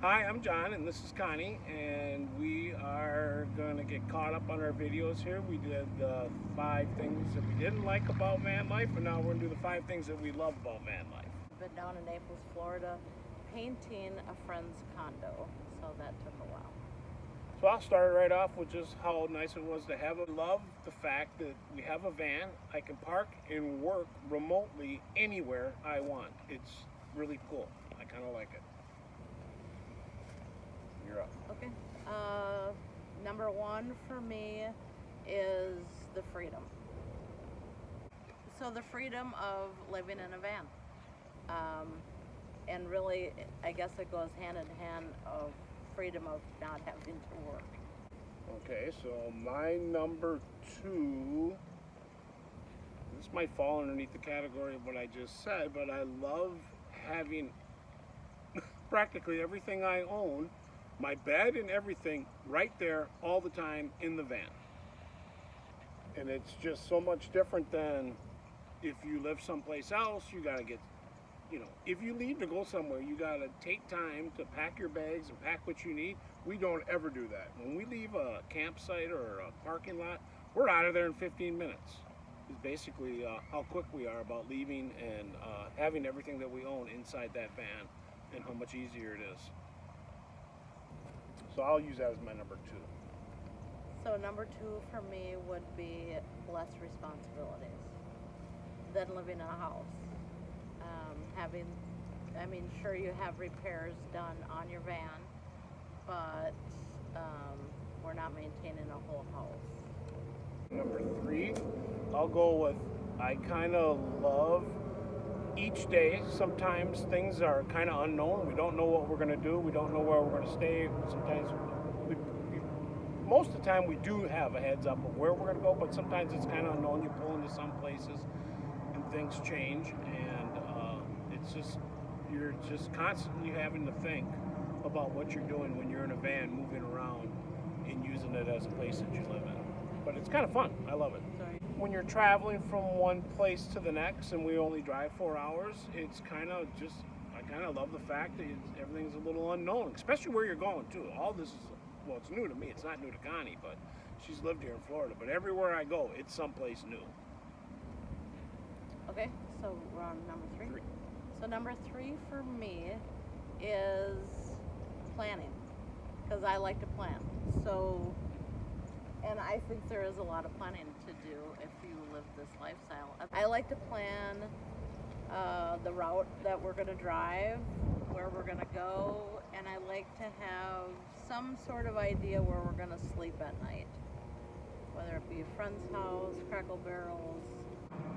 Hi, I'm John, and this is Connie, and we are going to get caught up on our videos here. We did the 5 things that we didn't like about van life, and now we're going to do the 5 things that we love about van life. I've been down in Naples, Florida, painting a friend's condo, so that took a while. So I'll start right off with just how nice it was to have it. I love the fact that we have a van. I can park and work remotely anywhere I want. It's really cool. I kind of like it. You're up. Okay. Number one for me is the freedom. So the freedom of living in a van. And really, I guess it goes hand in hand of freedom of not having to work. Okay, so my number 2, this might fall underneath the category of what I just said, but I love having practically everything I own, my bed and everything, right there all the time in the van. And it's just so much different than if you live someplace else. You got to get, if you leave to go somewhere, you got to take time to pack your bags and pack what you need. We don't ever do that. When we leave a campsite or a parking lot, we're out of there in 15 minutes. It's basically how quick we are about leaving and having everything that we own inside that van, and how much easier it is. So I'll use that as my number 2. So number 2 for me would be less responsibilities than living in a house. Sure, you have repairs done on your van, but we're not maintaining a whole house. Number 3, I'll go with, I kind of love each day. Sometimes things are kind of unknown. We don't know what we're going to do. We don't know where we're going to stay. Sometimes, most of the time, we do have a heads up of where we're going to go, but sometimes it's kind of unknown. You pull into some places and things change, and you're just constantly having to think about what you're doing when you're in a van, moving around and using it as a place that you live in. But it's kind of fun. I love it. Sorry. When you're traveling from one place to the next, and we only drive 4 hours, it's kind of just, I kind of love the fact that everything's a little unknown, especially where you're going too. All this is, well, it's new to me. It's not new to Connie, but she's lived here in Florida. But everywhere I go, it's someplace new. Okay, so we're on number 3. So number 3 for me is planning, because I like to plan. So, and I think there is a lot of planning to do if you live this lifestyle. I like to plan the route that we're going to drive, where we're going to go, and I like to have some sort of idea where we're going to sleep at night, whether it be a friend's house, Crackle Barrels.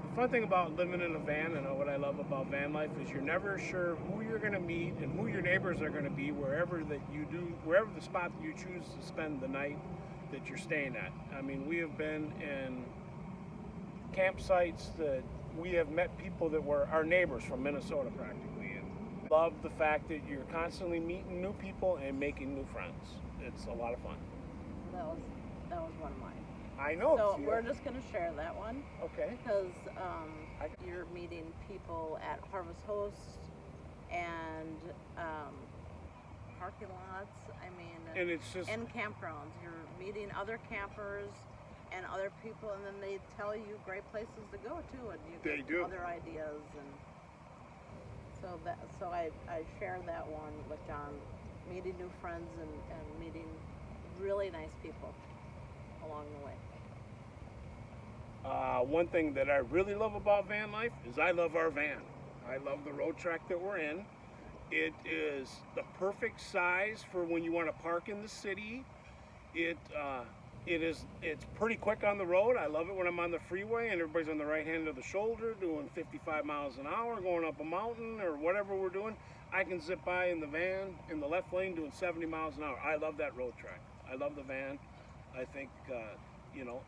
The fun thing about living in a van, and what I love about van life, is you're never sure who you're going to meet and who your neighbors are going to be wherever the spot that you choose to spend the night that you're staying at. I mean, we have been in campsites that we have met people that were our neighbors from Minnesota practically, and love the fact that you're constantly meeting new people and making new friends. It's a lot of fun. That was one of mine. I know. So we're just going to share that one. Okay. Because you're meeting people at Harvest Host and parking lots. And it's just, and campgrounds. You're meeting other campers and other people, and then they tell you great places to go to, and you get other ideas. And so I share that one with John, meeting new friends and meeting really nice people along the way. One thing that I really love about van life is I love our van. I love the road track that we're in. It is the perfect size for when you want to park in the city. It's pretty quick on the road. I love it when I'm on the freeway and everybody's on the right hand of the shoulder doing 55 miles an hour, going up a mountain or whatever we're doing. I can zip by in the van in the left lane doing 70 miles an hour. I love that road track. I love the van. I think,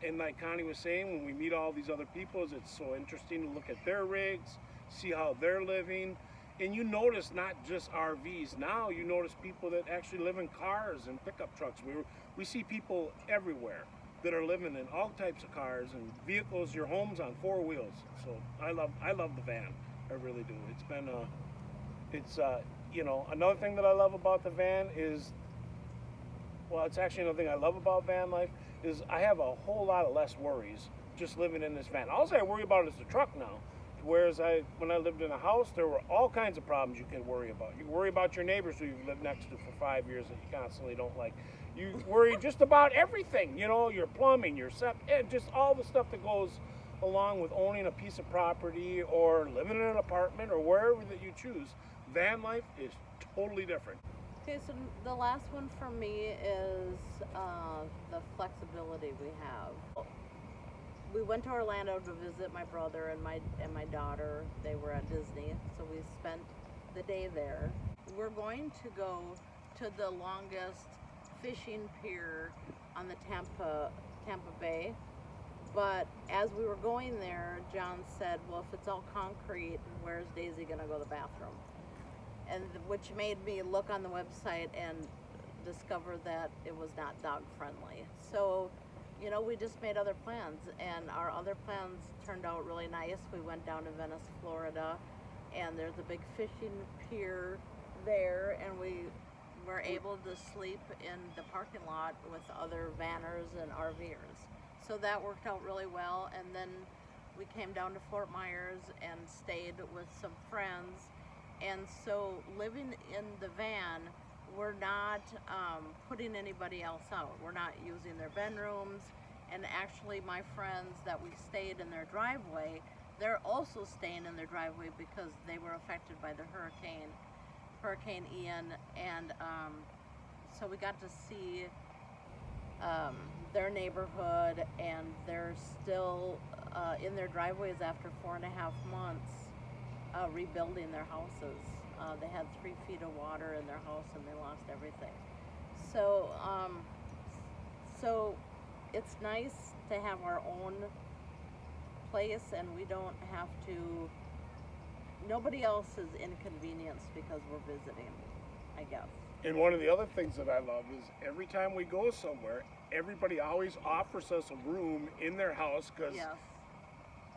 and like Connie was saying, when we meet all these other people, it's so interesting to look at their rigs, see how they're living. And you notice not just RVs. Now you notice people that actually live in cars and pickup trucks. We see people everywhere that are living in all types of cars and vehicles. Your home's on 4 wheels. So I love the van. I really do. It's been you know, another thing that I love about the van is, well, it's actually another thing I love about van life is I have a whole lot of less worries just living in this van. All I worry about is the truck now. Whereas when I lived in a house, there were all kinds of problems you can worry about. You worry about your neighbors who you've lived next to for 5 years that you constantly don't like. You worry just about everything, you know, your plumbing, your septic, just all the stuff that goes along with owning a piece of property or living in an apartment or wherever that you choose. Van life is totally different. Okay, so the last one for me is the flexibility we have. We went to Orlando to visit my brother and my daughter. They were at Disney, so we spent the day there. We're going to go to the longest fishing pier on the Tampa Bay. But as we were going there, John said, well, if it's all concrete, where's Daisy gonna go to the bathroom? And which made me look on the website and discover that it was not dog friendly. So, you know, we just made other plans, and our other plans turned out really nice. We went down to Venice, Florida, and there's a big fishing pier there, and we were able to sleep in the parking lot with other vanners and RVers. So that worked out really well. And then we came down to Fort Myers and stayed with some friends. And so living in the van, we're not putting anybody else out. We're not using their bedrooms. And actually my friends that we stayed in their driveway, they're also staying in their driveway because they were affected by the Hurricane Ian. And so we got to see their neighborhood, and they're still in their driveways after 4.5 months rebuilding their houses. They had 3 feet of water in their house and they lost everything. So, so it's nice to have our own place, and we don't have to, nobody else is inconvenienced because we're visiting, I guess. And one of the other things that I love is every time we go somewhere, everybody always offers us a room in their house because Yes.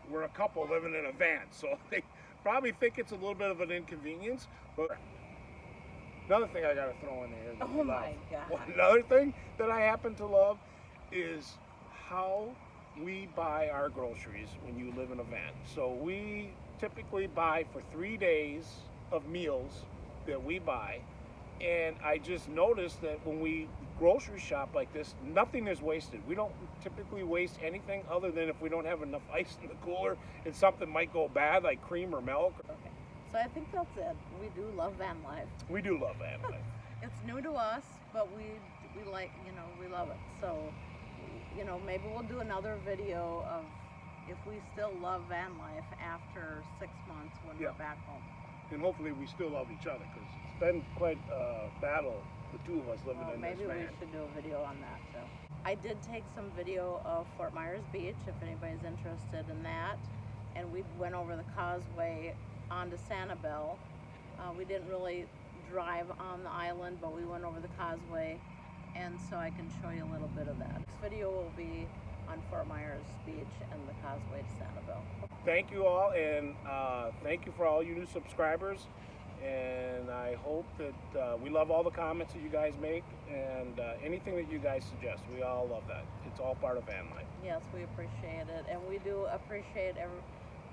we're a couple living in a van. So they probably think it's a little bit of an inconvenience. But another thing I got to throw in there that Oh we my love. God. Another thing that I happen to love is how we buy our groceries when you live in a van. So we typically buy for 3 days of meals that we buy. And I just noticed that when we grocery shop like this, nothing is wasted. We don't typically waste anything other than if we don't have enough ice in the cooler and something might go bad, like cream or milk. Okay. So I think that's it. We do love van life. We do love van life. It's new to us, but we like, you know, we love it. So, you know, maybe we'll do another video of if we still love van life after 6 months when Yeah. we're back home. And hopefully we still love each other because it's been quite a battle, the two of us living Well, in this maybe we van. should do a video on that too. I did take some video of Fort Myers Beach if anybody's interested in that. And we went over the causeway onto Sanibel. We didn't really drive on the island, but we went over the causeway, and so I can show you a little bit of that. This video will be on Fort Myers Beach and the causeway to Sanibel. Thank you all, and thank you for all you new subscribers. And I hope that we love all the comments that you guys make, and anything that you guys suggest. We all love that. It's all part of van life. Yes, we appreciate it, and we do appreciate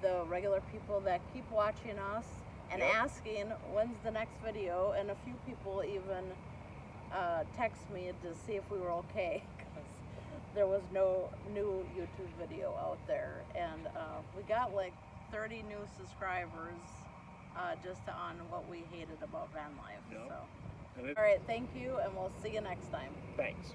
the regular people that keep watching us and Yep. asking when's the next video, and a few people even text me to see if we were okay because there was no new YouTube video out there, and we got like 30 new subscribers just on what we hated about van life. Yep. So, And all right, thank you, and we'll see you next time. thanks.